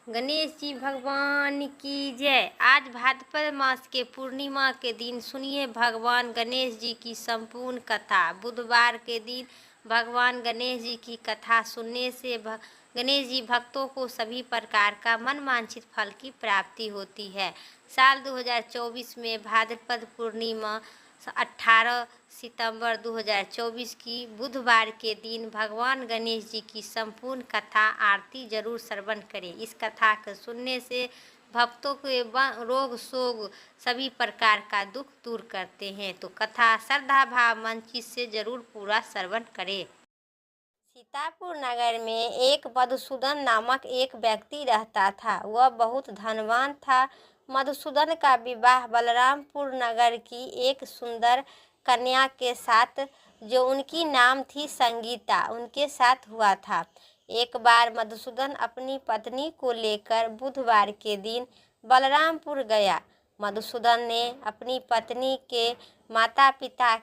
गणेश जी भगवान की जय। आज भाद्रपद मास के पूर्णिमा के दिन सुनिए भगवान गणेश जी की संपूर्ण कथा। बुधवार के दिन भगवान गणेश जी की कथा सुनने से गणेश जी भक्तों को सभी प्रकार का मनवांछित फल की प्राप्ति होती है। साल 2024 में भाद्रपद पूर्णिमा 18 सितंबर 2024 की बुधवार के दिन भगवान गणेश जी की संपूर्ण कथा आरती जरूर श्रवण करें। इस कथा को सुनने से भक्तों के रोग शोक सभी प्रकार का दुख दूर करते हैं। तो कथा श्रद्धा भाव मन चित्त से जरूर पूरा श्रवण करें। सीतापुर नगर में एक मधुसूदन नामक एक व्यक्ति रहता था। वह बहुत धनवान था। मधुसूदन का विवाह बलरामपुर नगर की एक सुंदर कन्या के साथ, जो उनकी नाम थी संगीता, उनके साथ हुआ था। एक बार मधुसूदन अपनी पत्नी को लेकर बुधवार के दिन बलरामपुर गया। मधुसूदन ने अपनी पत्नी के माता पिता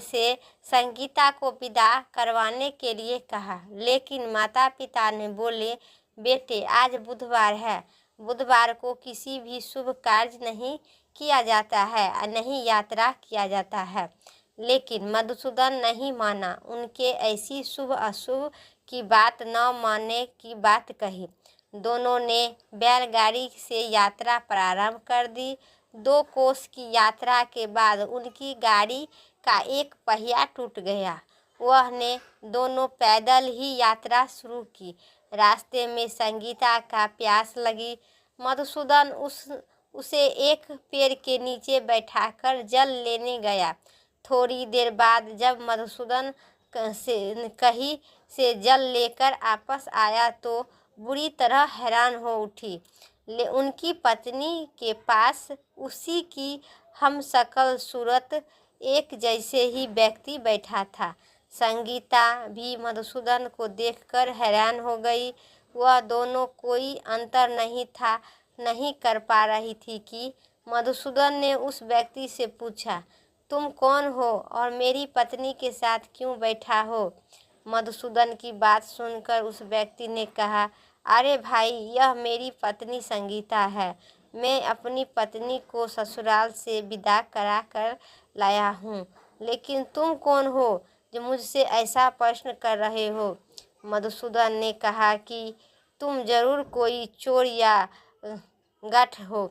से संगीता को विदा करवाने के लिए कहा, लेकिन माता पिता ने बोले, बेटे आज बुधवार है, बुधवार को किसी भी शुभ कार्य नहीं किया जाता है और नहीं यात्रा किया जाता है। लेकिन मधुसूदन नहीं माना। उनके ऐसी शुभ अशुभ की बात न मानने की बात कही। दोनों ने बैलगाड़ी से यात्रा प्रारंभ कर दी। 2 कोस की यात्रा के बाद उनकी गाड़ी का एक पहिया टूट गया। वह ने दोनों पैदल ही यात्रा शुरू की। रास्ते में संगीता का प्यास लगी। मधुसूदन उसे एक पेड़ के नीचे बैठाकर जल लेने गया। थोड़ी देर बाद जब मधुसूदन कहीं से जल लेकर वापस आया तो बुरी तरह हैरान हो उठी। उनकी पत्नी के पास उसी की हमशक्ल सूरत एक जैसे ही व्यक्ति बैठा था। संगीता भी मधुसूदन को देखकर हैरान हो गई। वह दोनों कोई अंतर नहीं कर पा रही थी कि मधुसूदन ने उस व्यक्ति से पूछा, तुम कौन हो और मेरी पत्नी के साथ क्यों बैठा हो? मधुसूदन की बात सुनकर उस व्यक्ति ने कहा, अरे भाई, यह मेरी पत्नी संगीता है। मैं अपनी पत्नी को ससुराल से विदा करा कर लाया हूँ। लेकिन तुम कौन हो जो मुझसे ऐसा प्रश्न कर रहे हो? मधुसूदन ने कहा कि तुम जरूर कोई चोर या गठ हो।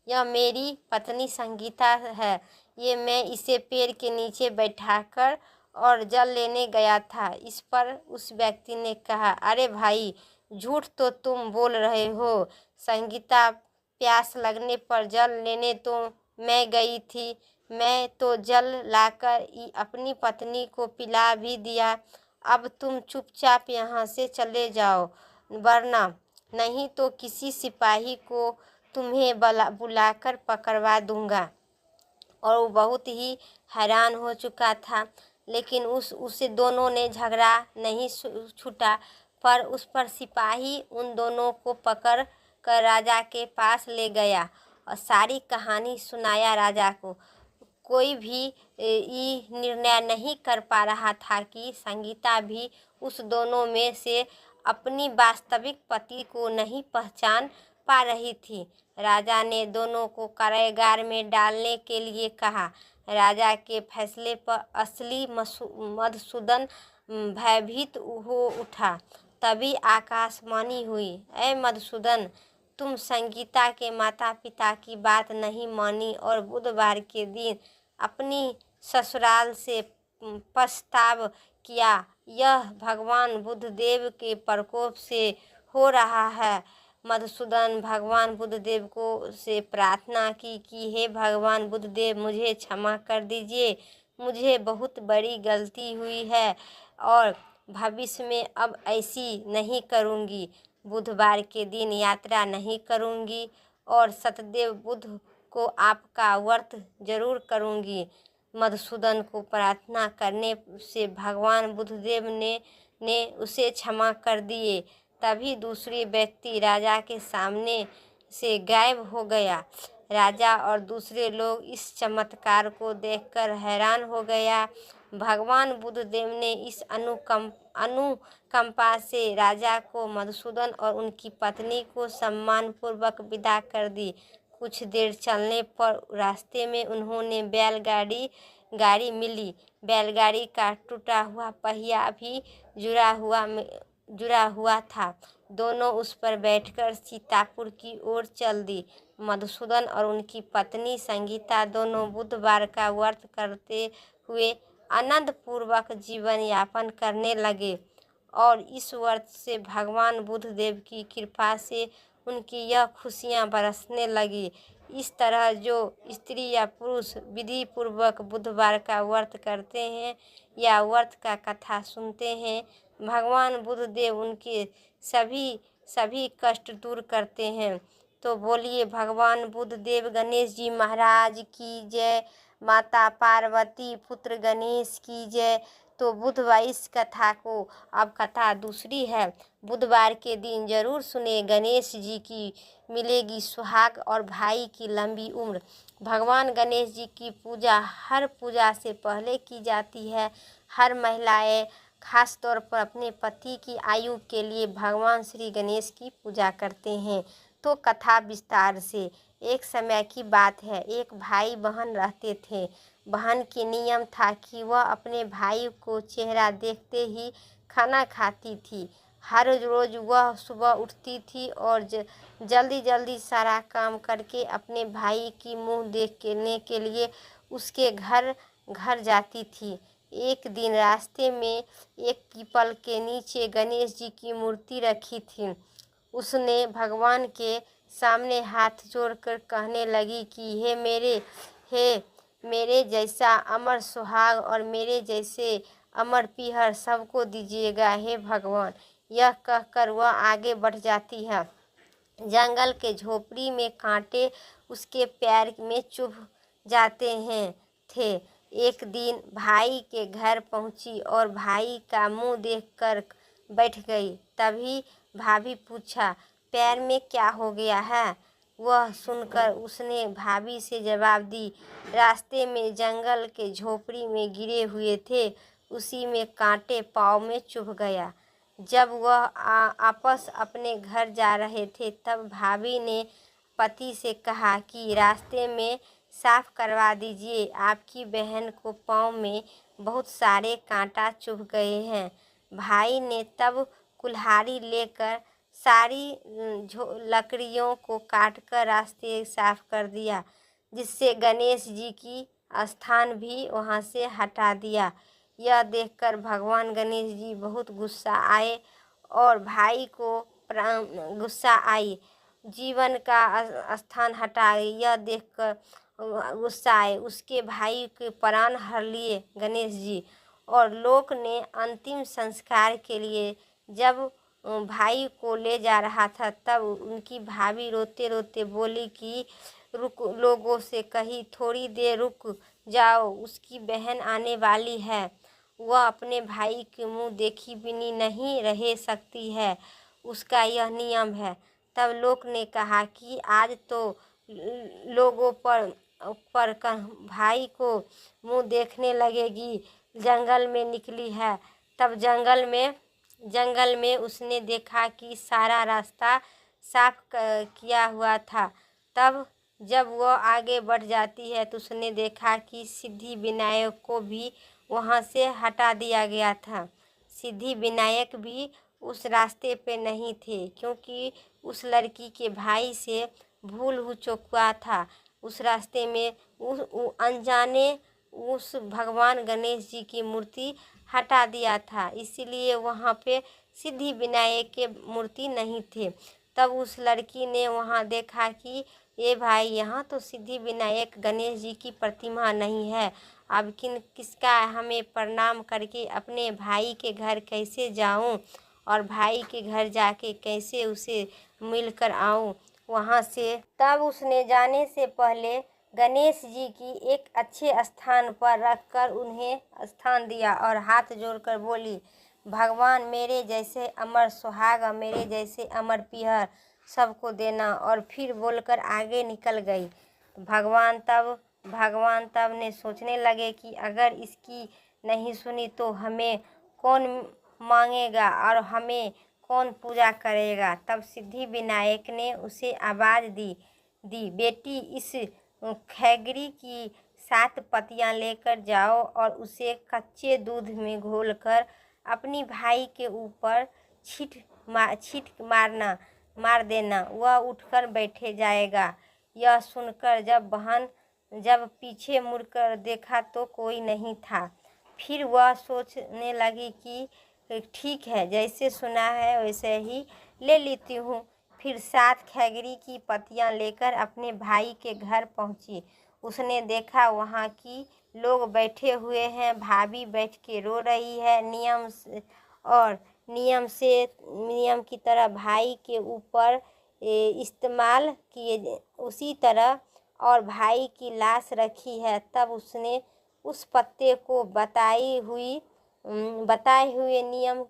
यह मेरी पत्नी संगीता है। ये मैं इसे पेड़ के नीचे बैठाकर और जल लेने गया था। इस पर उस व्यक्ति ने कहा, अरे भाई, झूठ तो तुम बोल रहे हो। संगीता प्यास लगने पर जल लेने तो मैं गई थी। मैं तो जल लाकर अपनी पत्नी को पिला भी दिया। अब तुम चुपचाप यहाँ से चले जाओ, वरना नहीं तो किसी सिपाही को तुम्हें बुलाकर पकड़वा दूंगा। और वो बहुत ही हैरान हो चुका था। लेकिन उसे दोनों ने झगड़ा नहीं छूटा, पर उस पर सिपाही उन दोनों को पकड़ कर राजा के पास ले गया और सारी कहानी सुनाया राजा को। कोई भी ये निर्णय नहीं कर पा रहा था कि संगीता भी उस दोनों में से अपनी वास्तविक पति को नहीं पहचान पा रही थी। राजा ने दोनों को कारागार में डालने के लिए कहा। राजा के फैसले पर असली मधुसूदन भयभीत हो उठा। तभी आकाशवाणी हुई, ऐ मधुसूदन, तुम संगीता के माता पिता की बात नहीं मानी और बुधवार के दिन अपनी ससुराल से प्रस्ताव किया। यह भगवान बुद्धदेव के प्रकोप से हो रहा है। मधुसूदन भगवान बुद्धदेव को से प्रार्थना की कि हे भगवान बुद्धदेव, मुझे क्षमा कर दीजिए। मुझे बहुत बड़ी गलती हुई है और भविष्य में अब ऐसी नहीं करूँगी। बुधवार के दिन यात्रा नहीं करूँगी और सतदेव बुध को आपका व्रत जरूर करूँगी। मधुसूदन को प्रार्थना करने से भगवान बुद्धदेव ने उसे क्षमा कर दिए। तभी दूसरी व्यक्ति राजा के सामने से गायब हो गया। राजा और दूसरे लोग इस चमत्कार को देखकर हैरान हो गया। भगवान बुद्धदेव ने इस अनुकंपा से राजा को मधुसूदन और उनकी पत्नी को सम्मानपूर्वक विदा कर दी। कुछ देर चलने पर रास्ते में उन्होंने गाड़ी मिली। बैलगाड़ी का टूटा हुआ पहिया भी जुड़ा हुआ था। दोनों उस पर बैठकर सीतापुर की ओर चल दी। मधुसूदन और उनकी पत्नी संगीता दोनों बुधवार का व्रत करते हुए आनंद पूर्वक जीवन यापन करने लगे और इस व्रत से भगवान बुद्धदेव की कृपा से उनकी यह खुशियाँ बरसने लगी। इस तरह जो स्त्री या पुरुष विधि पूर्वक बुधवार का व्रत करते हैं या व्रत का कथा सुनते हैं, भगवान बुद्धदेव उनके सभी कष्ट दूर करते हैं। तो बोलिए भगवान बुद्धदेव गणेश जी महाराज की जय। माता पार्वती पुत्र गणेश की जय। तो बुधवार इस कथा को, अब कथा दूसरी है, बुधवार के दिन जरूर सुने। गणेश जी की मिलेगी सुहाग और भाई की लंबी उम्र। भगवान गणेश जी की पूजा हर पूजा से पहले की जाती है। हर महिलाएं खास तौर पर अपने पति की आयु के लिए भगवान श्री गणेश की पूजा करते हैं। तो कथा विस्तार से। एक समय की बात है, एक भाई बहन रहते थे। बहन की नियम था कि वह अपने भाई को चेहरा देखते ही खाना खाती थी। हर रोज वह सुबह उठती थी और जल्दी सारा काम करके अपने भाई की मुंह देखने के लिए उसके घर जाती थी। एक दिन रास्ते में एक पीपल के नीचे गणेश जी की मूर्ति रखी थी। उसने भगवान के सामने हाथ जोड़कर कहने लगी कि हे मेरे जैसा अमर सुहाग और मेरे जैसे अमर पीहर सबको दीजिएगा हे भगवान। यह कहकर वह आगे बढ़ जाती है। जंगल के झोपड़ी में कांटे उसके पैर में चुभ जाते थे। एक दिन भाई के घर पहुंची और भाई का मुंह देखकर बैठ गई। तभी भाभी पूछा, पैर में क्या हो गया है? वह सुनकर उसने भाभी से जवाब दी, रास्ते में जंगल के झोपड़ी में गिरे हुए थे, उसी में कांटे पाँव में चुभ गया। जब वह आपस अपने घर जा रहे थे तब भाभी ने पति से कहा कि रास्ते में साफ करवा दीजिए, आपकी बहन को पाँव में बहुत सारे कांटा चुभ गए हैं। भाई ने तब कुल्हाड़ी लेकर सारी लकड़ियों को काटकर रास्ते साफ कर दिया, जिससे गणेश जी की स्थान भी वहां से हटा दिया। यह देखकर भगवान गणेश जी बहुत गुस्सा आए और भाई को गुस्सा आई, जीवन का स्थान हटा यह देखकर गुस्सा आए। उसके भाई के प्राण हर लिए गणेश जी। और लोक ने अंतिम संस्कार के लिए जब भाई को ले जा रहा था तब उनकी भाभी रोते रोते बोली कि लोगों से कही थोड़ी देर रुक जाओ, उसकी बहन आने वाली है, वह अपने भाई के मुंह देखी बिनी नहीं रह सकती है, उसका यह नियम है। तब लोग ने कहा कि आज तो लोगों पर भाई को मुंह देखने लगेगी, जंगल में निकली है। तब जंगल में उसने देखा कि सारा रास्ता साफ किया हुआ था। तब जब वह आगे बढ़ जाती है तो उसने देखा कि सिद्धि विनायक को भी वहां से हटा दिया गया था। सिद्धि विनायक भी उस रास्ते पे नहीं थे, क्योंकि उस लड़की के भाई से भूल हो चुका था। उस रास्ते में अनजाने उस भगवान गणेश जी की मूर्ति हटा दिया था, इसीलिए वहाँ पे सिद्धि विनायक के मूर्ति नहीं थे। तब उस लड़की ने वहाँ देखा कि ये भाई, यहाँ तो सिद्धि विनायक गणेश जी की प्रतिमा नहीं है, अब किसका हमें प्रणाम करके अपने भाई के घर कैसे जाऊं और भाई के घर जाके कैसे उसे मिलकर आऊं वहाँ से। तब उसने जाने से पहले गणेश जी की एक अच्छे स्थान पर रखकर उन्हें स्थान दिया और हाथ जोड़कर बोली, भगवान मेरे जैसे अमर सुहाग और मेरे जैसे अमर पीहर सबको देना। और फिर बोलकर आगे निकल गई। भगवान तब ने सोचने लगे कि अगर इसकी नहीं सुनी तो हमें कौन मांगेगा और हमें कौन पूजा करेगा। तब सिद्धि विनायक ने उसे आवाज़ दी, बेटी इस खैगरी की 7 पत्तियां लेकर जाओ और उसे कच्चे दूध में घोलकर अपनी भाई के ऊपर छींट मार देना, वह उठकर बैठे जाएगा। यह सुनकर जब पीछे मुड़कर देखा तो कोई नहीं था। फिर वह सोचने लगी कि ठीक है, जैसे सुना है वैसे ही ले लेती हूँ। फिर 7 खैगरी की पत्तियां लेकर अपने भाई के घर पहुँची। उसने देखा वहाँ की लोग बैठे हुए हैं, भाभी बैठ के रो रही है। नियम की तरह भाई के ऊपर इस्तेमाल किए उसी तरह और भाई की लाश रखी है। तब उसने उस पत्ते को बताए हुए नियम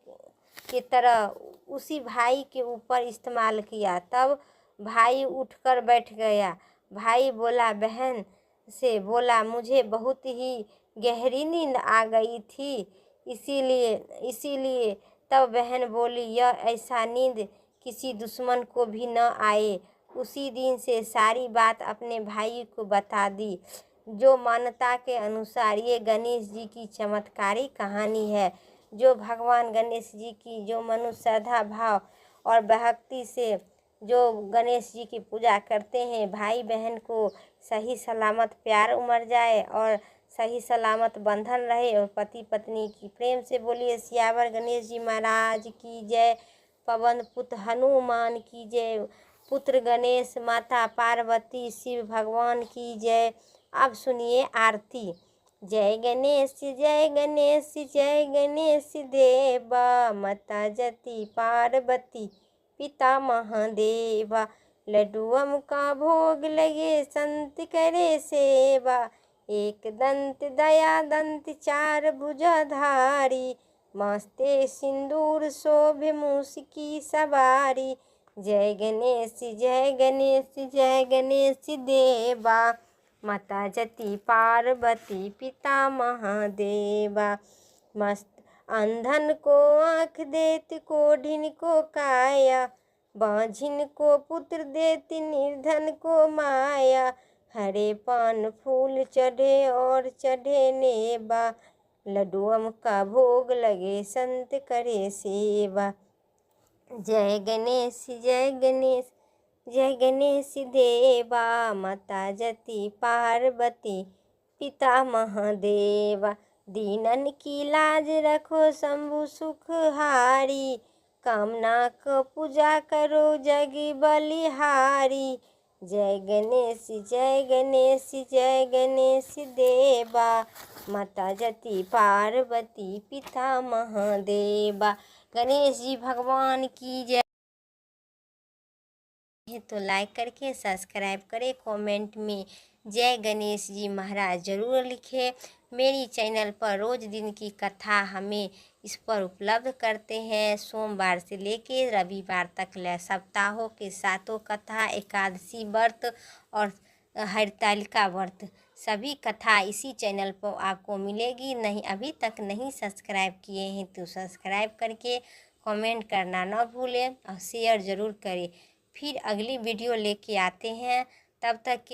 की तरह उसी भाई के ऊपर इस्तेमाल किया। तब भाई उठकर बैठ गया। भाई बोला, बहन से बोला, मुझे बहुत ही गहरी नींद आ गई थी, इसीलिए। तब बहन बोली, यह ऐसा नींद किसी दुश्मन को भी न आए। उसी दिन से सारी बात अपने भाई को बता दी। जो मान्यता के अनुसार ये गणेश जी की चमत्कारी कहानी है। जो भगवान गणेश जी की जो मनुष्य श्रद्धा भाव और भक्ति से जो गणेश जी की पूजा करते हैं, भाई बहन को सही सलामत प्यार उमड़ जाए और सही सलामत बंधन रहे और पति पत्नी की प्रेम से बोलिए सियावर गणेश जी महाराज की जय। पवन पुत्र हनुमान की जय। पुत्र गणेश, माता पार्वती, शिव भगवान की जय। अब सुनिए आरती। जय गणेश जय गणेश जय गणेश देवा, माता जति पार्वती पिता महादेवा। लड्डुअम का भोग लगे संत करे सेवा, एक दंत दया दंत 4 भुजाधारी, मस्ते सिंदूर शोभे मूस की सवारी। जय गणेश जय गणेश जय गणेश देवा, माता जति पार्वती पिता महादेवा। मस्त अंधन को आँख देत, कोढ़िन को काया, बांझिन को पुत्र देती, निर्धन को माया। हरे पान फूल चढ़े और चढ़े नेवा, लड्डुअम का भोग लगे संत करे सेवा। जय गणेश जय गणेश जय गणेश देवा, माता जति पार्वती पिता महादेवा। दीनन की लाज रखो शंभु सुखहारी, कामना को पूजा करो जग बलिहारी। जय गणेश जय गणेश जय गणेश देवा, माता जति पार्वती पिता महादेवा। गणेश जी भगवान की जय। तो लाइक करके सब्सक्राइब करें, कमेंट में जय गणेश जी महाराज ज़रूर लिखें। मेरी चैनल पर रोज़ दिन की कथा हमें इस पर उपलब्ध करते हैं। सोमवार से लेकर रविवार तक सप्ताहों के 7 कथा, एकादशी व्रत और हरतालिका व्रत सभी कथा इसी चैनल पर आपको मिलेगी। अभी तक नहीं सब्सक्राइब किए हैं तो सब्सक्राइब करके कमेंट करना ना भूलें और शेयर ज़रूर करें। फिर अगली वीडियो लेके आते हैं, तब तक के